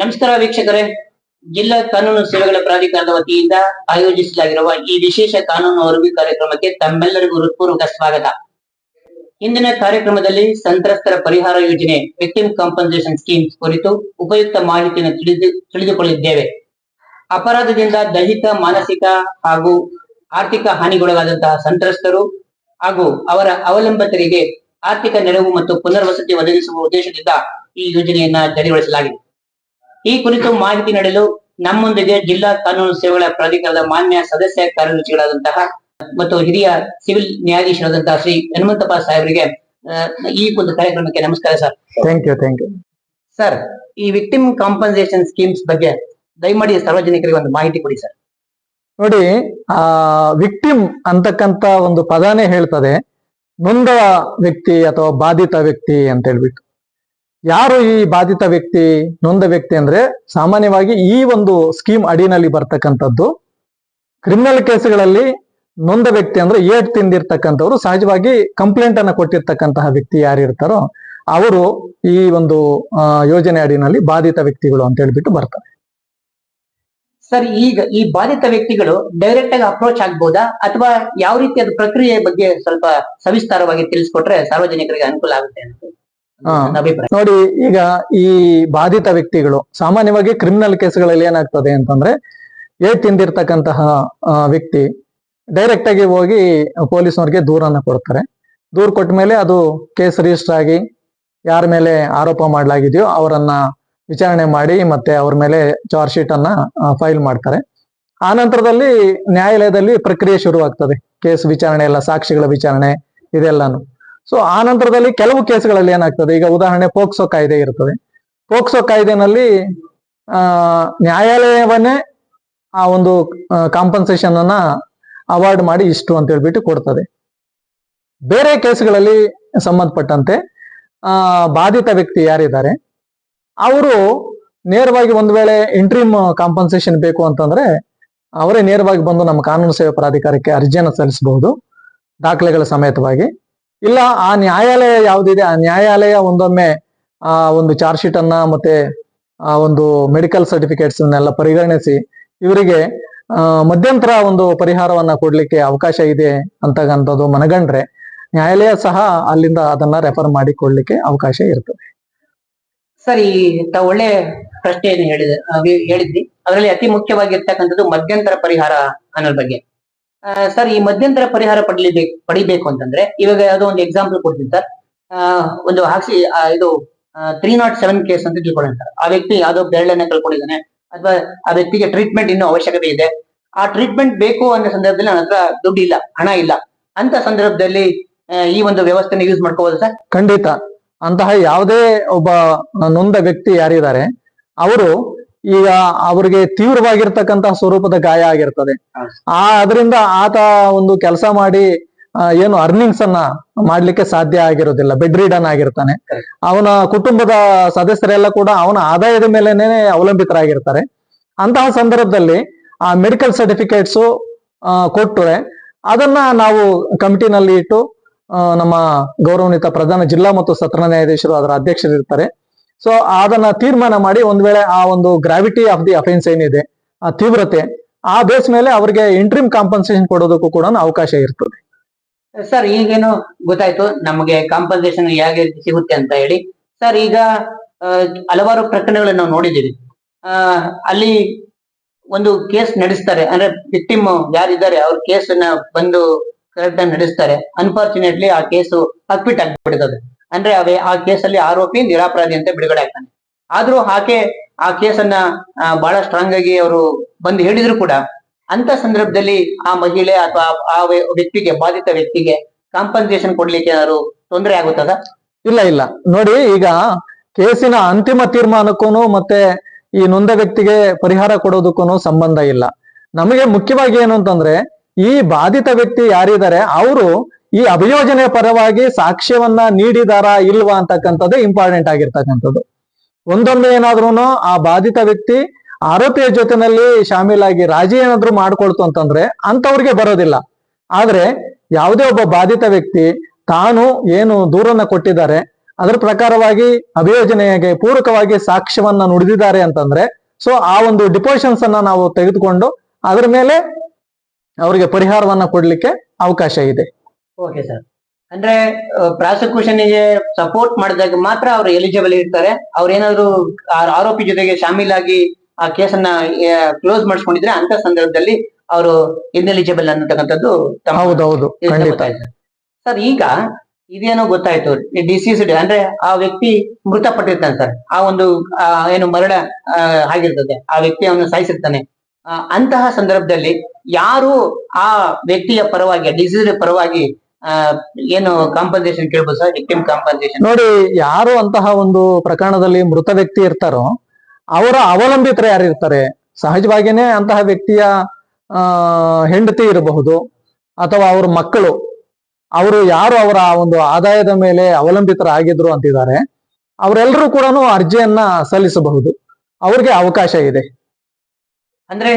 ನಮಸ್ಕಾರ ವೀಕ್ಷಕರೇ. ಜಿಲ್ಲಾ ಕಾನೂನು ಸೇವೆಗಳ ಪ್ರಾಧಿಕಾರದ ವತಿಯಿಂದ ಆಯೋಜಿಸಲಾಗಿರುವ ಈ ವಿಶೇಷ ಕಾನೂನು ಅರಿವು ಕಾರ್ಯಕ್ರಮಕ್ಕೆ ತಮ್ಮೆಲ್ಲರಿಗೂ ಹೃತ್ಪೂರ್ವಕ ಸ್ವಾಗತ. ಇಂದಿನ ಕಾರ್ಯಕ್ರಮದಲ್ಲಿ ಸಂತ್ರಸ್ತರ ಪರಿಹಾರ ಯೋಜನೆ ವಿಕ್ಟಿಮ್ ಕಾಂಪನ್ಸೇಷನ್ ಸ್ಕೀಮ್ಸ್ ಕುರಿತು ಉಪಯುಕ್ತ ಮಾಹಿತಿಯನ್ನು ತಿಳಿದುಕೊಳ್ಳಿದ್ದೇವೆ. ಅಪರಾಧದಿಂದ ದೈಹಿಕ, ಮಾನಸಿಕ ಹಾಗೂ ಆರ್ಥಿಕ ಹಾನಿಗೊಳಗಾದಂತಹ ಸಂತ್ರಸ್ತರು ಹಾಗೂ ಅವರ ಅವಲಂಬಿತರಿಗೆ ಆರ್ಥಿಕ ನೆರವು ಮತ್ತು ಪುನರ್ವಸತಿ ಒದಗಿಸುವ ಉದ್ದೇಶದಿಂದ ಈ ಯೋಜನೆಯನ್ನ ಜಾರಿಗೊಳಿಸಲಾಗಿದೆ. ಈ ಕುರಿತು ಮಾಹಿತಿ ನೀಡಲು ನಮ್ಮೊಂದಿಗೆ ಜಿಲ್ಲಾ ಕಾನೂನು ಸೇವೆಗಳ ಪ್ರಾಧಿಕಾರದ ಮಾನ್ಯ ಸದಸ್ಯ ಕಾರ್ಯದರ್ಶಿಗಳಾದಂತಹ ಮತ್ತು ಹಿರಿಯ ಸಿವಿಲ್ ನ್ಯಾಯಾಧೀಶರಾದಂತಹ ಶ್ರೀ ಹನುಮಂತಪ್ಪ ಸಾಹೇಬರಿಗೆ ಈ ಒಂದು ಕಾರ್ಯಕ್ರಮಕ್ಕೆ ನಮಸ್ಕಾರ ಸರ್. ಥ್ಯಾಂಕ್ ಯು ಸರ್, ಈ ವಿಕ್ಟಿಮ್ ಕಾಂಪನ್ಸೇಷನ್ ಸ್ಕೀಮ್ಸ್ ಬಗ್ಗೆ ದಯಮಾಡಿ ಸಾರ್ವಜನಿಕರಿಗೆ ಒಂದು ಮಾಹಿತಿ ಕೊಡಿ ಸರ್. ನೋಡಿ, ವಿಕ್ಟಿಮ್ ಅಂತಕ್ಕಂತ ಒಂದು ಪದಾನೇ ಹೇಳ್ತದೆ ನೊಂದ ವ್ಯಕ್ತಿ ಅಥವಾ ಬಾಧಿತ ವ್ಯಕ್ತಿ ಅಂತ ಹೇಳ್ಬಿಟ್ಟು. ಯಾರು ಈ ಬಾಧಿತ ವ್ಯಕ್ತಿ, ನೊಂದ ವ್ಯಕ್ತಿ ಅಂದ್ರೆ ಸಾಮಾನ್ಯವಾಗಿ ಈ ಒಂದು ಸ್ಕೀಮ್ ಅಡಿನಲ್ಲಿ ಬರ್ತಕ್ಕಂಥದ್ದು ಕ್ರಿಮಿನಲ್ ಕೇಸ್ಗಳಲ್ಲಿ ನೊಂದ ವ್ಯಕ್ತಿ ಅಂದ್ರೆ ಏಟ್ ತಿಂದಿರ್ತಕ್ಕಂಥವ್ರು, ಸಹಜವಾಗಿ ಕಂಪ್ಲೇಂಟ್ ಅನ್ನ ಕೊಟ್ಟಿರ್ತಕ್ಕಂತಹ ವ್ಯಕ್ತಿ ಯಾರಿರ್ತಾರೋ ಅವರು ಈ ಒಂದು ಯೋಜನೆ ಅಡಿನಲ್ಲಿ ಬಾಧಿತ ವ್ಯಕ್ತಿಗಳು ಅಂತ ಹೇಳ್ಬಿಟ್ಟು ಬರ್ತಾರೆ. ಸರ್, ಈಗ ಈ ಬಾಧಿತ ವ್ಯಕ್ತಿಗಳು ಡೈರೆಕ್ಟ್ ಆಗಿ ಅಪ್ರೋಚ್ ಆಗ್ಬೋದಾ ಅಥವಾ ಯಾವ ರೀತಿ ಅದು ಪ್ರಕ್ರಿಯೆ ಬಗ್ಗೆ ಸ್ವಲ್ಪ ಸವಿಸ್ತಾರವಾಗಿ ತಿಳಿಸ್ಕೊಟ್ರೆ ಸಾರ್ವಜನಿಕರಿಗೆ ಅನುಕೂಲ ಆಗುತ್ತೆ ಅಂತ ಅಭಿಪ್ರಾಯ. ನೋಡಿ, ಈಗ ಈ ಬಾಧಿತ ವ್ಯಕ್ತಿಗಳು ಸಾಮಾನ್ಯವಾಗಿ ಕ್ರಿಮಿನಲ್ ಕೇಸ್ಗಳಲ್ಲಿ ಏನಾಗ್ತದೆ ಅಂತಂದ್ರೆ ಏಟ್ ತಿಂದಿರ್ತಕ್ಕಂತಹ ವ್ಯಕ್ತಿ ಡೈರೆಕ್ಟ್ ಆಗಿ ಹೋಗಿ ಪೊಲೀಸ್ನವ್ರಿಗೆ ದೂರನ್ನ ಕೊಡ್ತಾರೆ. ದೂರ ಕೊಟ್ಟ ಮೇಲೆ ಅದು ಕೇಸ್ ರಿಜಿಸ್ಟರ್ ಆಗಿ ಯಾರ ಮೇಲೆ ಆರೋಪ ಮಾಡಲಾಗಿದೆಯೋ ಅವರನ್ನ ವಿಚಾರಣೆ ಮಾಡಿ ಮತ್ತೆ ಅವ್ರ ಮೇಲೆ ಚಾರ್ಜ್ ಶೀಟ್ ಅನ್ನ ಫೈಲ್ ಮಾಡ್ತಾರೆ. ಆ ನಂತರದಲ್ಲಿ ನ್ಯಾಯಾಲಯದಲ್ಲಿ ಪ್ರಕ್ರಿಯೆ ಶುರುವಾಗ್ತದೆ. ಕೇಸ್ ವಿಚಾರಣೆ ಎಲ್ಲ, ಸಾಕ್ಷಿಗಳ ವಿಚಾರಣೆ ಇದೆಲ್ಲಾನು. ಸೊ ಆ ನಂತರದಲ್ಲಿ ಕೆಲವು ಕೇಸ್ಗಳಲ್ಲಿ ಏನಾಗ್ತದೆ, ಈಗ ಉದಾಹರಣೆ ಪೋಕ್ಸೋ ಕಾಯ್ದೆ ಇರ್ತದೆ. ಪೋಕ್ಸೋ ಕಾಯ್ದೆನಲ್ಲಿ ನ್ಯಾಯಾಲಯವನ್ನೇ ಆ ಒಂದು ಕಾಂಪನ್ಸೇಷನ್ ಅನ್ನ ಅವಾರ್ಡ್ ಮಾಡಿ ಇಷ್ಟು ಅಂತ ಹೇಳ್ಬಿಟ್ಟು ಕೊಡ್ತದೆ. ಬೇರೆ ಕೇಸ್ಗಳಲ್ಲಿ ಸಂಬಂಧಪಟ್ಟಂತೆ ಬಾಧಿತ ವ್ಯಕ್ತಿ ಯಾರಿದ್ದಾರೆ ಅವರು ನೇರವಾಗಿ ಒಂದು ವೇಳೆ ಇಂಟ್ರೀಮ್ ಕಾಂಪನ್ಸೇಷನ್ ಬೇಕು ಅಂತಂದ್ರೆ ಅವರೇ ನೇರವಾಗಿ ಬಂದು ನಮ್ಮ ಕಾನೂನು ಸೇವೆ ಪ್ರಾಧಿಕಾರಕ್ಕೆ ಅರ್ಜಿಯನ್ನು ಸಲ್ಲಿಸಬಹುದು ದಾಖಲೆಗಳ ಸಮೇತವಾಗಿ. ಇಲ್ಲ, ಆ ನ್ಯಾಯಾಲಯ ಯಾವುದಿದೆ ಆ ನ್ಯಾಯಾಲಯ ಒಂದೊಮ್ಮೆ ಆ ಒಂದು ಚಾರ್ಜ್ ಶೀಟ್ ಅನ್ನ ಮತ್ತೆ ಆ ಒಂದು ಮೆಡಿಕಲ್ ಸರ್ಟಿಫಿಕೇಟ್ಸ್ ಅನ್ನೆಲ್ಲ ಪರಿಗಣಿಸಿ ಇವರಿಗೆ ಮಧ್ಯಂತರ ಒಂದು ಪರಿಹಾರವನ್ನ ಕೊಡ್ಲಿಕ್ಕೆ ಅವಕಾಶ ಇದೆ ಅಂತಕ್ಕಂಥದ್ದು ಮನಗಂಡ್ರೆ ನ್ಯಾಯಾಲಯ ಸಹ ಅಲ್ಲಿಂದ ಅದನ್ನ ರೆಫರ್ ಮಾಡಿ ಕೊಡ್ಲಿಕ್ಕೆ ಅವಕಾಶ ಇರ್ತದೆ. ಸರ್, ಈ ಒಳ್ಳೆ ಪ್ರಶ್ನೆಯನ್ನು ಹೇಳಿದ್ರಿ. ಅದರಲ್ಲಿ ಅತಿ ಮುಖ್ಯವಾಗಿರ್ತಕ್ಕಂಥದ್ದು ಮಧ್ಯಂತರ ಪರಿಹಾರ ಅನ್ನೋದ್ರ ಬಗ್ಗೆ. ಸರ್, ಈ ಮಧ್ಯಂತರ ಪರಿಹಾರ ಪಡಿಬೇಕು ಅಂತಂದ್ರೆ ಇವಾಗ ಯಾವುದೋ ಒಂದು ಎಕ್ಸಾಂಪಲ್ ಕೊಡ್ತೀನಿ ಸರ್. ಒಂದು ಹಾಕ್ಸಿ ಇದು 307 ಕೇಸ್ ಅಂತ ತಿಳ್ಕೊಳ್ಳೋಣ ಸರ್. ಆ ವ್ಯಕ್ತಿ ಯಾವ್ದೋ ಬೆರಳನ್ನ ಕಳ್ಕೊಂಡಿದ್ದಾನೆ ಅಥವಾ ಆ ವ್ಯಕ್ತಿಗೆ ಟ್ರೀಟ್ಮೆಂಟ್ ಇನ್ನೂ ಅವಶ್ಯಕತೆ ಇದೆ. ಆ ಟ್ರೀಟ್ಮೆಂಟ್ ಬೇಕು ಅನ್ನೋ ಸಂದರ್ಭದಲ್ಲಿ ನನ್ನ ಹತ್ರ ದುಡ್ಡು ಇಲ್ಲ, ಹಣ ಇಲ್ಲ ಅಂತ ಸಂದರ್ಭದಲ್ಲಿ ಈ ಒಂದು ವ್ಯವಸ್ಥೆನ ಯೂಸ್ ಮಾಡ್ಕೋಬಹುದು ಸರ್? ಖಂಡಿತ. ಅಂತಹ ಯಾವುದೇ ಒಬ್ಬ ನೊಂದ ವ್ಯಕ್ತಿ ಯಾರಿದ್ದಾರೆ ಅವರು ಈಗ ಅವ್ರಿಗೆ ತೀವ್ರವಾಗಿರ್ತಕ್ಕಂತಹ ಸ್ವರೂಪದ ಗಾಯ ಆಗಿರ್ತದೆ. ಅದರಿಂದ ಆತ ಒಂದು ಕೆಲಸ ಮಾಡಿ ಏನು ಅರ್ನಿಂಗ್ಸ್ ಅನ್ನ ಮಾಡ್ಲಿಕ್ಕೆ ಸಾಧ್ಯ ಆಗಿರೋದಿಲ್ಲ, ಬೆಡ್ ರಿಡನ್ ಆಗಿರ್ತಾನೆ. ಅವನ ಕುಟುಂಬದ ಸದಸ್ಯರೆಲ್ಲ ಕೂಡ ಅವನ ಆದಾಯದ ಮೇಲೆನೆ ಅವಲಂಬಿತರಾಗಿರ್ತಾರೆ. ಅಂತಹ ಸಂದರ್ಭದಲ್ಲಿ ಆ ಮೆಡಿಕಲ್ ಸರ್ಟಿಫಿಕೇಟ್ಸು ಕೊಟ್ಟರೆ ಅದನ್ನ ನಾವು ಕಮಿಟಿನಲ್ಲಿ ಇಟ್ಟು ನಮ್ಮ ಗೌರವಾನ್ವಿತ ಪ್ರಧಾನ ಜಿಲ್ಲಾ ಮತ್ತು ಸತ್ರ ನ್ಯಾಯಾಧೀಶರು ಅದರ ಅಧ್ಯಕ್ಷರಿರ್ತಾರೆ. ಸೊ ಅದನ್ನ ತೀರ್ಮಾನ ಮಾಡಿ ಒಂದ್ ವೇಳೆ ಆ ಒಂದು ಗ್ರಾವಿಟಿ ಆಫ್ ದಿ ಅಫೆನ್ಸ್ ಏನಿದೆ, ಆ ತೀವ್ರತೆ, ಆ ಬೇಸ್ ಮೇಲೆ ಅವರಿಗೆ ಇಂಟ್ರೀಮ್ ಕಾಂಪನ್ಸೇಷನ್ ಕೊಡೋದಕ್ಕೂ ಕೂಡ ಅವಕಾಶ ಇರ್ತದೆ. ಸರ್, ಈಗೇನು ಗೊತ್ತಾಯ್ತು ನಮಗೆ ಕಾಂಪನ್ಸೇಷನ್ ಯಾವ ರೀತಿ ಸಿಗುತ್ತೆ ಅಂತ ಹೇಳಿ. ಸರ್, ಈಗ ಹಲವಾರು ಪ್ರಕರಣಗಳನ್ನು ನಾವು ನೋಡಿದ್ದೀವಿ. ಅಲ್ಲಿ ಒಂದು ಕೇಸ್ ನಡೆಸ್ತಾರೆ, ಅಂದ್ರೆ ವಿಕ್ಟಿಮ್ ಯಾರಿದ್ದಾರೆ ಅವ್ರ ಕೇಸನ್ನ ಬಂದು ಕರೆಕ್ಟ್ ಆಗಿ ನಡೆಸ್ತಾರೆ. ಅನ್ಫಾರ್ಚುನೇಟ್ಲಿ ಆ ಕೇಸು ಅಕ್ವಿಟ್ ಆಗ್ಬಿಡ್ತದೆ. ಅಂದ್ರೆ ಆ ಕೇಸಲ್ಲಿ ಆರೋಪಿ ನಿರಪರಾಧಿ ಅಂತ ಬಿಡುಗಡೆ ಆಗ್ತಾನೆ. ಆದ್ರೂ ಆ ಕೇಸನ್ನ ಬಹಳ ಸ್ಟ್ರಾಂಗ್ ಆಗಿ ಅವರು ಬಂದು ಹೇಳಿದ್ರು ಕೂಡ ಅಂತ ಸಂದರ್ಭದಲ್ಲಿ ಆ ಮಹಿಳೆ ಅಥವಾ ಆ ವ್ಯಕ್ತಿಗೆ, ಬಾಧಿತ ವ್ಯಕ್ತಿಗೆ ಕಾಂಪನ್ಸೇಷನ್ ಕೊಡ್ಲಿಕ್ಕೆ ಏನಾದ್ರು ತೊಂದರೆ ಆಗುತ್ತದ? ಇಲ್ಲ. ನೋಡಿ, ಈಗ ಕೇಸಿನ ಅಂತಿಮ ತೀರ್ಮಾನಕ್ಕೂ ಮತ್ತೆ ಈ ನೊಂದ ವ್ಯಕ್ತಿಗೆ ಪರಿಹಾರ ಕೊಡೋದಕ್ಕೂ ಸಂಬಂಧ ಇಲ್ಲ. ನಮಗೆ ಮುಖ್ಯವಾಗಿ ಏನು ಅಂತಂದ್ರೆ ಈ ಬಾಧಿತ ವ್ಯಕ್ತಿ ಯಾರಿದ್ದಾರೆ ಅವರು ಈ ಅಭಿಯೋಜನೆ ಪರವಾಗಿ ಸಾಕ್ಷ್ಯವನ್ನ ನೀಡಿದಾರಾ ಇಲ್ವಾ ಅಂತಕ್ಕಂಥದ್ದೇ ಇಂಪಾರ್ಟೆಂಟ್ ಆಗಿರ್ತಕ್ಕಂಥದ್ದು. ಒಂದೊಮ್ಮೆ ಏನಾದ್ರೂ ಆ ಬಾಧಿತ ವ್ಯಕ್ತಿ ಆರೋಪಿಯ ಜೊತೆನಲ್ಲಿ ಶಾಮೀಲಾಗಿ ರಾಜಿ ಏನಾದ್ರು ಮಾಡ್ಕೊಳ್ತು ಅಂತಂದ್ರೆ ಅಂತವ್ರಿಗೆ ಬರೋದಿಲ್ಲ. ಆದ್ರೆ ಯಾವುದೇ ಒಬ್ಬ ಬಾಧಿತ ವ್ಯಕ್ತಿ ತಾನು ಏನು ದೂರನ್ನ ಕೊಟ್ಟಿದ್ದಾರೆ ಅದರ ಪ್ರಕಾರವಾಗಿ ಅಭಿಯೋಜನೆಗೆ ಪೂರಕವಾಗಿ ಸಾಕ್ಷ್ಯವನ್ನ ನುಡಿದಿದ್ದಾರೆ ಅಂತಂದ್ರೆ ಸೊ ಆ ಒಂದು ಡಿಪೋಸಿಷನ್ಸ್ ಅನ್ನ ನಾವು ತೆಗೆದುಕೊಂಡು ಅದರ ಮೇಲೆ ಅವರಿಗೆ ಕೊಡ್ಲಿಕ್ಕೆ ಅವಕಾಶ ಇದೆ. Okay sir. ಅಂದ್ರೆ ಪ್ರಾಸಿಕ್ಯೂಷನ್ ಗೆ ಸಪೋರ್ಟ್ ಮಾಡಿದಾಗ ಮಾತ್ರ ಅವರು ಎಲಿಜಿಬಲ್ ಇರ್ತಾರೆ. ಅವ್ರೇನಾದ್ರು ಆರೋಪಿ ಜೊತೆಗೆ ಶಾಮೀಲಾಗಿ ಆ ಕೇಸನ್ನ ಕ್ಲೋಸ್ ಮಾಡಿಸ್ಕೊಂಡಿದ್ರೆ ಅಂತ ಸಂದರ್ಭದಲ್ಲಿ ಅವರು ಇನ್ಎಲಿಜಿಬಲ್ ಅನ್ನತಕ್ಕಂಥದ್ದು ಹೌದೌದು ಸರ್. ಈಗ ಇದೇನೋ ಗೊತ್ತಾಯ್ತು, ಡಿಸೀಸ್ಡ್ ಅಂದ್ರೆ ಆ ವ್ಯಕ್ತಿ ಮೃತಪಟ್ಟಿರ್ತಾನೆ ಸರ್. ಆ ಒಂದು ಏನು ಮರಣ ಆಗಿರ್ತದೆ, ಆ ವ್ಯಕ್ತಿ ಅವನು ಸಾಯಿಸಿರ್ತಾನೆ. ಅಂತಹ ಸಂದರ್ಭದಲ್ಲಿ ಯಾರು ಆ ವ್ಯಕ್ತಿಯ ಪರವಾಗಿ, ಡಿಸೀಸ್ಡ್ ಪರವಾಗಿ ಏನು ಕಾಂಪನ್ಸೇಷನ್ ಕೇಳ್ಬೋದು ಸರ್? ವಿಕ್ಟಿಮ್ ಕಾಂಪನ್ಸೇಷನ್ ನೋಡಿ, ಯಾರು ಅಂತಹ ಒಂದು ಪ್ರಕರಣದಲ್ಲಿ ಮೃತ ವ್ಯಕ್ತಿ ಇರ್ತಾರೋ ಅವರ ಅವಲಂಬಿತರು ಯಾರು ಇರ್ತಾರೆ, ಸಹಜವಾಗಿಯೇ ಅಂತಹ ವ್ಯಕ್ತಿಯ ಹೆಂಡತಿ ಇರಬಹುದು ಅಥವಾ ಅವ್ರ ಮಕ್ಕಳು, ಅವರು ಯಾರು ಅವರ ಒಂದು ಆದಾಯದ ಮೇಲೆ ಅವಲಂಬಿತರಾಗಿದ್ರು ಅಂತಿದ್ದಾರೆ, ಅವರೆಲ್ಲರೂ ಕೂಡ ಅರ್ಜಿಯನ್ನ ಸಲ್ಲಿಸಬಹುದು. ಅವ್ರಿಗೆ ಅವಕಾಶ ಇದೆ. ಅಂದ್ರೆ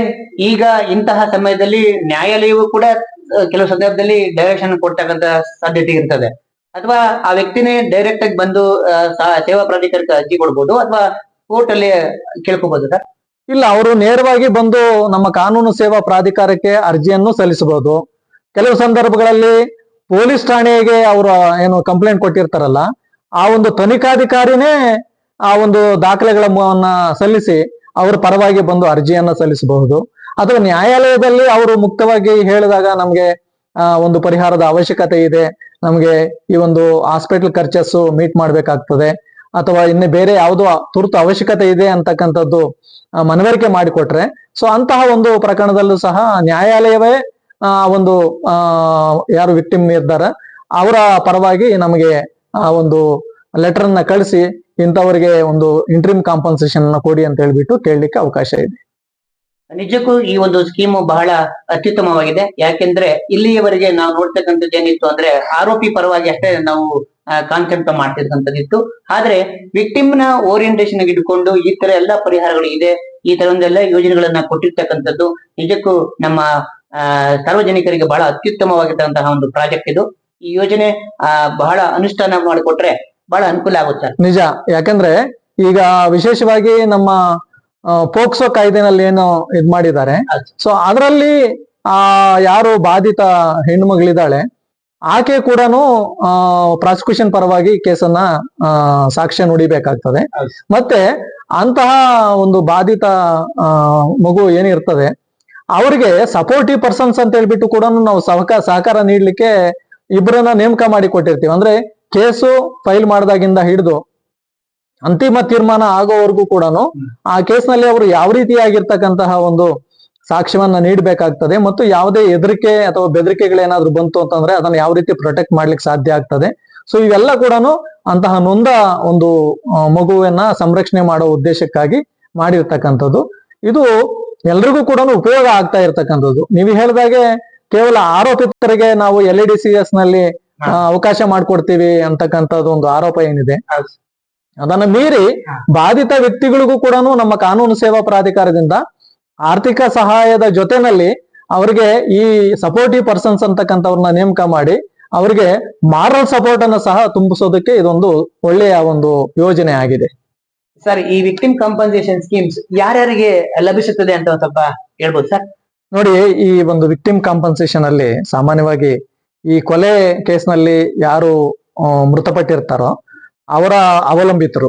ಈಗ ಇಂತಹ ಸಮಯದಲ್ಲಿ ನ್ಯಾಯಾಲಯವು ಕೂಡ ಕೆಲವು ಸಂದರ್ಭದಲ್ಲಿ ಡೈರೆಕ್ಷನ್ ಕೊಡ್ತಕ್ಕಂತ ಸಾಧ್ಯತೆ ಇರ್ತದೆ. ಅಥವಾ ಆ ವ್ಯಕ್ತಿನೇ ಡೈರೆಕ್ಟ್ ಆಗಿ ಬಂದು ಸೇವಾ ಪ್ರಾಧಿಕಾರಕ್ಕೆ ಅರ್ಜಿ ಕೊಡ್ಬೋದು ಅಥವಾ ಕೋರ್ಟ್ ಅಲ್ಲಿ ಕೇಳ್ಕೋಬಹುದು ಸರ್? ಇಲ್ಲ, ಅವರು ನೇರವಾಗಿ ಬಂದು ನಮ್ಮ ಕಾನೂನು ಸೇವಾ ಪ್ರಾಧಿಕಾರಕ್ಕೆ ಅರ್ಜಿಯನ್ನು ಸಲ್ಲಿಸಬಹುದು. ಕೆಲವು ಸಂದರ್ಭಗಳಲ್ಲಿ ಪೊಲೀಸ್ ಠಾಣೆಗೆ ಅವರು ಏನು ಕಂಪ್ಲೇಂಟ್ ಕೊಟ್ಟಿರ್ತಾರಲ್ಲ, ಆ ಒಂದು ತನಿಖಾಧಿಕಾರಿನೇ ಆ ಒಂದು ದಾಖಲೆಗಳನ್ನ ಸಲ್ಲಿಸಿ ಅವರ ಪರವಾಗಿ ಬಂದು ಅರ್ಜಿಯನ್ನ ಸಲ್ಲಿಸಬಹುದು. ಅಥವಾ ನ್ಯಾಯಾಲಯದಲ್ಲಿ ಅವರು ಮುಕ್ತವಾಗಿ ಹೇಳಿದಾಗ ನಮ್ಗೆ ಒಂದು ಪರಿಹಾರದ ಅವಶ್ಯಕತೆ ಇದೆ, ನಮ್ಗೆ ಈ ಒಂದು ಹಾಸ್ಪಿಟಲ್ ಖರ್ಚಸ್ಸು ಮೀಟ್ ಮಾಡ್ಬೇಕಾಗ್ತದೆ ಅಥವಾ ಇನ್ನು ಬೇರೆ ಯಾವುದೋ ತುರ್ತು ಅವಶ್ಯಕತೆ ಇದೆ ಅಂತಕ್ಕಂಥದ್ದು ಮನವರಿಕೆ ಮಾಡಿಕೊಟ್ರೆ ಸೊ ಅಂತಹ ಒಂದು ಪ್ರಕರಣದಲ್ಲೂ ಸಹ ನ್ಯಾಯಾಲಯವೇ ಒಂದು ಯಾರು ವಿಕ್ಟಿಮ್ ಇದ್ದಾರೆ ಅವರ ಪರವಾಗಿ ನಮಗೆ ಆ ಒಂದು ಲೆಟರ್ ಅನ್ನ ಕಳಿಸಿ ಇಂಥವರಿಗೆ ಒಂದು ಇಂಟ್ರಿಮ್ ಕಾಂಪನ್ಸೇಷನ್ ಕೊಡಿ ಅಂತ ಹೇಳ್ಬಿಟ್ಟು ಕೇಳಲಿಕ್ಕೆ ಅವಕಾಶ ಇದೆ. ನಿಜಕ್ಕೂ ಈ ಒಂದು ಸ್ಕೀಮು ಬಹಳ ಅತ್ಯುತ್ತಮವಾಗಿದೆ. ಯಾಕೆಂದ್ರೆ ಇಲ್ಲಿಯವರೆಗೆ ನಾವು ನೋಡ್ತಕ್ಕಂಥದ್ದು ಏನಿತ್ತು ಅಂದ್ರೆ ಆರೋಪಿ ಪರವಾಗಿ ಅಷ್ಟೇ ನಾವು ಕಾನ್ಸೆಪ್ಟ್ ಮಾಡ್ತಿರ್ತಕ್ಕಂಥದ್ದಿತ್ತು. ಆದ್ರೆ ವಿಕ್ಟಿಮ್ ನ ಓರಿಯಂಟೇಷನ್ ಇಟ್ಕೊಂಡು ಈ ತರ ಎಲ್ಲಾ ಪರಿಹಾರಗಳು ಇದೆ, ಈ ತರ ಒಂದೆಲ್ಲ ಯೋಜನೆಗಳನ್ನ ಕೊಟ್ಟಿರ್ತಕ್ಕಂಥದ್ದು ನಿಜಕ್ಕೂ ನಮ್ಮ ಸಾರ್ವಜನಿಕರಿಗೆ ಬಹಳ ಅತ್ಯುತ್ತಮವಾಗಿದ್ದಂತಹ ಒಂದು ಪ್ರಾಜೆಕ್ಟ್ ಇದು. ಈ ಯೋಜನೆ ಬಹಳ ಅನುಷ್ಠಾನ ಮಾಡಿಕೊಟ್ರೆ ಬಹಳ ಅನುಕೂಲ ಆಗುತ್ತೆ. ನಿಜ, ಯಾಕಂದ್ರೆ ಈಗ ವಿಶೇಷವಾಗಿ ನಮ್ಮ ಪೋಕ್ಸೋ ಕಾಯ್ದೆನಲ್ಲಿ ಏನು ಇದ್ ಮಾಡಿದ್ದಾರೆ, ಸೊ ಅದರಲ್ಲಿ ಯಾರು ಬಾಧಿತ ಹೆಣ್ಣು ಮಗಳಿದ್ದಾಳೆ ಆಕೆ ಕೂಡ ಪ್ರಾಸಿಕ್ಯೂಷನ್ ಪರವಾಗಿ ಕೇಸನ್ನ ಸಾಕ್ಷ್ಯ ನುಡಿಬೇಕಾಗ್ತದೆ. ಮತ್ತೆ ಅಂತಹ ಒಂದು ಬಾಧಿತ ಮಗು ಏನಿರ್ತದೆ ಅವ್ರಿಗೆ ಸಪೋರ್ಟಿವ್ ಪರ್ಸನ್ಸ್ ಅಂತ ಹೇಳ್ಬಿಟ್ಟು ಕೂಡ ನಾವು ಸಹಕಾರ ನೀಡ್ಲಿಕ್ಕೆ ಇಬ್ಬರನ್ನ ನೇಮಕ ಮಾಡಿ ಕೊಟ್ಟಿರ್ತೀವಿ. ಅಂದ್ರೆ ಕೇಸು ಫೈಲ್ ಮಾಡಿದಾಗಿಂದ ಹಿಡಿದು ಅಂತಿಮ ತೀರ್ಮಾನ ಆಗೋವರೆಗೂ ಕೂಡ ಆ ಕೇಸ್ನಲ್ಲಿ ಅವರು ಯಾವ ರೀತಿಯಾಗಿರ್ತಕ್ಕಂತಹ ಒಂದು ಸಾಕ್ಷ್ಯವನ್ನ ನೀಡಬೇಕಾಗ್ತದೆ ಮತ್ತು ಯಾವುದೇ ಹೆದರಿಕೆ ಅಥವಾ ಬೆದರಿಕೆಗಳೇನಾದ್ರೂ ಬಂತು ಅಂತಂದ್ರೆ ಅದನ್ನ ಯಾವ ರೀತಿ ಪ್ರೊಟೆಕ್ಟ್ ಮಾಡ್ಲಿಕ್ಕೆ ಸಾಧ್ಯ ಆಗ್ತದೆ. ಸೊ ಇವೆಲ್ಲ ಕೂಡ ಅಂತಹ ನೊಂದ ಒಂದು ಮಗುವನ್ನ ಸಂರಕ್ಷಣೆ ಮಾಡೋ ಉದ್ದೇಶಕ್ಕಾಗಿ ಮಾಡಿರ್ತಕ್ಕಂಥದ್ದು. ಇದು ಎಲ್ರಿಗೂ ಕೂಡ ಉಪಯೋಗ ಆಗ್ತಾ ಇರ್ತಕ್ಕಂಥದ್ದು. ನೀವು ಹೇಳಿದಾಗೆ ಕೇವಲ ಆರೋಪಿತರಿಗೆ ನಾವು LADCS ನಲ್ಲಿ ಅವಕಾಶ ಮಾಡ್ಕೊಡ್ತೀವಿ ಅಂತಕ್ಕಂಥದ್ದು ಒಂದು ಆರೋಪ ಏನಿದೆ, ಅದನ್ನ ಮೀರಿ ಬಾಧಿತ ವ್ಯಕ್ತಿಗಳಿಗೂ ಕೂಡ ನಮ್ಮ ಕಾನೂನು ಸೇವಾ ಪ್ರಾಧಿಕಾರದಿಂದ ಆರ್ಥಿಕ ಸಹಾಯದ ಜೊತೆನಲ್ಲಿ ಅವರಿಗೆ ಈ ಸಪೋರ್ಟಿವ್ ಪರ್ಸನ್ಸ್ ಅಂತಕ್ಕಂಥವ್ರನ್ನ ನೇಮಕ ಮಾಡಿ ಅವರಿಗೆ ಮಾರಲ್ ಸಪೋರ್ಟ್ ಅನ್ನ ಸಹ ತುಂಬಿಸೋದಕ್ಕೆ ಇದೊಂದು ಒಳ್ಳೆಯ ಒಂದು ಯೋಜನೆ ಆಗಿದೆ. ಸರ್, ಈ ವಿಕ್ಟಿಮ್ ಕಾಂಪನ್ಸೇಷನ್ ಸ್ಕೀಮ್ಸ್ ಯಾರ್ಯಾರಿಗೆ ಲಭಿಸುತ್ತದೆ ಅಂತ ಸ್ವಲ್ಪ ಹೇಳ್ಬೋದು ಸರ್? ನೋಡಿ, ಈ ಒಂದು ವಿಕ್ಟಿಮ್ ಕಾಂಪನ್ಸೇಷನ್ ಅಲ್ಲಿ ಸಾಮಾನ್ಯವಾಗಿ ಈ ಕೊಲೆ ಕೇಸ್ನಲ್ಲಿ ಯಾರು ಮೃತಪಟ್ಟಿರ್ತಾರೋ ಅವರ ಅವಲಂಬಿತರು,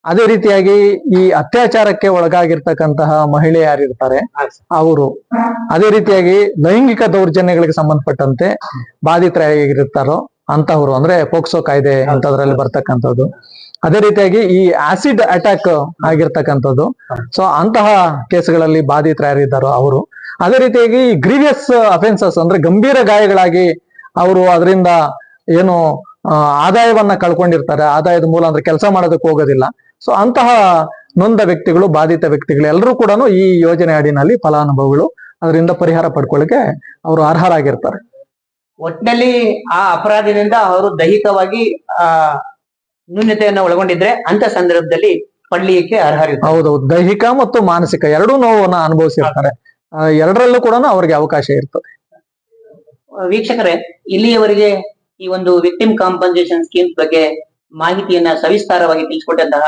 ಅದೇ ರೀತಿಯಾಗಿ ಈ ಅತ್ಯಾಚಾರಕ್ಕೆ ಒಳಗಾಗಿರ್ತಕ್ಕಂತಹ ಮಹಿಳೆ ಯಾರಿರ್ತಾರೆ ಅವರು, ಅದೇ ರೀತಿಯಾಗಿ ಲೈಂಗಿಕ ದೌರ್ಜನ್ಯಗಳಿಗೆ ಸಂಬಂಧಪಟ್ಟಂತೆ ಬಾಧಿತರಾಗಿರ್ತಾರೋ ಅಂತವರು, ಅಂದ್ರೆ ಪೋಕ್ಸೋ ಕಾಯ್ದೆ ಅಂತದ್ರಲ್ಲಿ ಬರ್ತಕ್ಕಂಥದ್ದು. ಅದೇ ರೀತಿಯಾಗಿ ಈ ಆಸಿಡ್ ಅಟ್ಯಾಕ್ ಆಗಿರ್ತಕ್ಕಂಥದ್ದು, ಸೊ ಅಂತಹ ಕೇಸ್ಗಳಲ್ಲಿ ಬಾಧಿತರು ಯಾರಿದ್ದಾರೋ ಅವರು. ಅದೇ ರೀತಿಯಾಗಿ ಗ್ರೀವಿಯಸ್ ಅಫೆನ್ಸಸ್ ಅಂದ್ರೆ ಗಂಭೀರ ಗಾಯಗಳಾಗಿ ಅವರು ಅದರಿಂದ ಏನು ಆದಾಯವನ್ನ ಕಳ್ಕೊಂಡಿರ್ತಾರೆ, ಆದಾಯದ ಮೂಲ ಅಂದ್ರೆ ಕೆಲಸ ಮಾಡೋದಕ್ಕೆ ಹೋಗೋದಿಲ್ಲ. ಸೊ ಅಂತಹ ನೊಂದ ವ್ಯಕ್ತಿಗಳು, ಬಾಧಿತ ವ್ಯಕ್ತಿಗಳು ಎಲ್ಲರೂ ಕೂಡ ಈ ಯೋಜನೆ ಅಡಿನಲ್ಲಿ ಫಲಾನುಭವಿಗಳು ಅದರಿಂದ ಪರಿಹಾರ ಪಡ್ಕೊಳ್ಳಿಕ್ಕೆ ಅವರು ಅರ್ಹರಾಗಿರ್ತಾರೆ. ಒಟ್ಟಿನಲ್ಲಿ ಆ ಅಪರಾಧದಿಂದ ಅವರು ದೈಹಿಕವಾಗಿ ನ್ಯೂನತೆಯನ್ನ ಒಳಗೊಂಡಿದ್ರೆ ಅಂತ ಸಂದರ್ಭದಲ್ಲಿ ಪಡ್ಲಿಕ್ಕೆ ಅರ್ಹರಿರ್ತಾರೆ. ಹೌದೌದು, ದೈಹಿಕ ಮತ್ತು ಮಾನಸಿಕ ಎರಡೂ ನೋವನ್ನ ಅನುಭವಿಸಿರ್ತಾರೆ. ಎರಡರಲ್ಲೂ ಕೂಡ ಅವ್ರಿಗೆ ಅವಕಾಶ ಇರ್ತದೆ. ವೀಕ್ಷಕರೇ, ಇಲ್ಲಿಯವರೆಗೆ ಈ ಒಂದು ವಿಕ್ಟಿಮ್ ಕಾಂಪನ್ಸೇಷನ್ ಸ್ಕೀಮ್ಸ್ ಬಗ್ಗೆ ಮಾಹಿತಿಯನ್ನ ಸವಿಸ್ತಾರವಾಗಿ ತಿಳಿಸಿಕೊಟ್ಟಂತಹ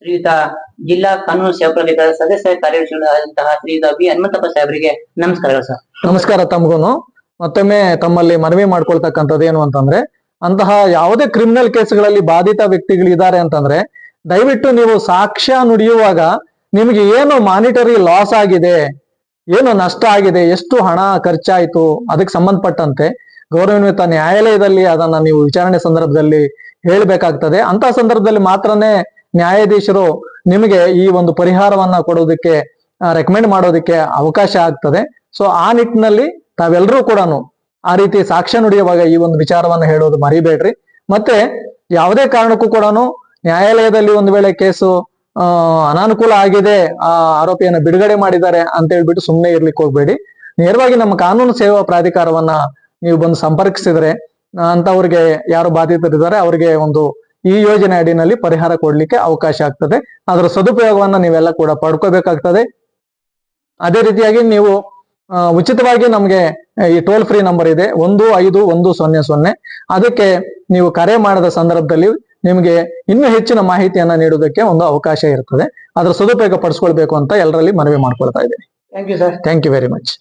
ಶ್ರೀಯುತ ಜಿಲ್ಲಾ ಕಾನೂನು ಸೇವಾ ಪ್ರಾಧಿಕಾರದ ಸದಸ್ಯ ಕಾರ್ಯದರ್ಶಿಗಳಾದಂತಹ ಶ್ರೀಯುತ ಬಿ ಹನುಮಂತಪ್ಪ ಸಾಹೇಬರಿಗೆ ನಮಸ್ಕಾರಗಳು ಸರ್. ನಮಸ್ಕಾರ ತಮಗೂನು. ಮತ್ತೊಮ್ಮೆ ತಮ್ಮಲ್ಲಿ ಮನವಿ ಮಾಡ್ಕೊಳ್ತಕ್ಕಂಥದ್ದು ಏನು ಅಂತಂದ್ರೆ, ಅಂತಹ ಯಾವುದೇ ಕ್ರಿಮಿನಲ್ ಕೇಸ್ಗಳಲ್ಲಿ ಬಾಧಿತ ವ್ಯಕ್ತಿಗಳಿದ್ದಾರೆ ಅಂತಂದ್ರೆ ದಯವಿಟ್ಟು ನೀವು ಸಾಕ್ಷ್ಯ ನುಡಿಯುವಾಗ ನಿಮ್ಗೆ ಏನು ಮಾನಿಟರಿ ಲಾಸ್ ಆಗಿದೆ, ಏನು ನಷ್ಟ ಆಗಿದೆ, ಎಷ್ಟು ಹಣ ಖರ್ಚಾಯ್ತು, ಅದಕ್ಕೆ ಸಂಬಂಧಪಟ್ಟಂತೆ ಗೌರವಾನ್ವಿತ ನ್ಯಾಯಾಲಯದಲ್ಲಿ ಅದನ್ನ ನೀವು ವಿಚಾರಣೆ ಸಂದರ್ಭದಲ್ಲಿ ಹೇಳ್ಬೇಕಾಗ್ತದೆ. ಅಂತ ಸಂದರ್ಭದಲ್ಲಿ ಮಾತ್ರನೇ ನ್ಯಾಯಾಧೀಶರು ನಿಮಗೆ ಈ ಒಂದು ಪರಿಹಾರವನ್ನ ಕೊಡೋದಕ್ಕೆ ರೆಕಮೆಂಡ್ ಮಾಡೋದಕ್ಕೆ ಅವಕಾಶ ಆಗ್ತದೆ. ಸೊ ಆ ನಿಟ್ಟಿನಲ್ಲಿ ತಾವೆಲ್ಲರೂ ಕೂಡ ಆ ರೀತಿ ಸಾಕ್ಷ್ಯ ನುಡಿಯುವಾಗ ಈ ಒಂದು ವಿಚಾರವನ್ನ ಹೇಳೋದು ಮರಿಬೇಡ್ರಿ. ಮತ್ತೆ ಯಾವುದೇ ಕಾರಣಕ್ಕೂ ಕೂಡ ನ್ಯಾಯಾಲಯದಲ್ಲಿ ಒಂದು ವೇಳೆ ಕೇಸು ಅನಾನುಕೂಲ ಆಗಿದೆ, ಆ ಆರೋಪಿಯನ್ನ ಬಿಡುಗಡೆ ಮಾಡಿದ್ದಾರೆ ಅಂತ ಹೇಳ್ಬಿಟ್ಟು ಸುಮ್ಮನೆ ಇರ್ಲಿಕ್ಕೆ ಹೋಗ್ಬೇಡಿ. ನೇರವಾಗಿ ನಮ್ಮ ಕಾನೂನು ಸೇವಾ ಪ್ರಾಧಿಕಾರವನ್ನ ನೀವು ಬಂದು ಸಂಪರ್ಕಿಸಿದ್ರೆ ಅಂತವ್ರಿಗೆ ಯಾರು ಬಾಧಿತರಿದ್ದಾರೆ ಅವರಿಗೆ ಒಂದು ಈ ಯೋಜನೆ ಅಡಿನಲ್ಲಿ ಪರಿಹಾರ ಕೊಡ್ಲಿಕ್ಕೆ ಅವಕಾಶ ಆಗ್ತದೆ. ಅದರ ಸದುಪಯೋಗವನ್ನ ನೀವೆಲ್ಲ ಕೂಡ ಪಡ್ಕೋಬೇಕಾಗ್ತದೆ. ಅದೇ ರೀತಿಯಾಗಿ ನೀವು ಉಚಿತವಾಗಿ ನಮ್ಗೆ ಈ ಟೋಲ್ ಫ್ರೀ ನಂಬರ್ ಇದೆ 151000. ಅದಕ್ಕೆ ನೀವು ಕರೆ ಮಾಡಿದ ಸಂದರ್ಭದಲ್ಲಿ ನಿಮಗೆ ಇನ್ನೂ ಹೆಚ್ಚಿನ ಮಾಹಿತಿಯನ್ನ ನೀಡೋದಕ್ಕೆ ಒಂದು ಅವಕಾಶ ಇರ್ತದೆ. ಅದರ ಸದುಪಯೋಗ ಪಡಿಸ್ಕೊಳ್ಬೇಕು ಅಂತ ಎಲ್ಲರಲ್ಲಿ ಮನವಿ ಮಾಡ್ಕೊಳ್ತಾ ಇದ್ದೀನಿ. Thank you sir. Thank you very much.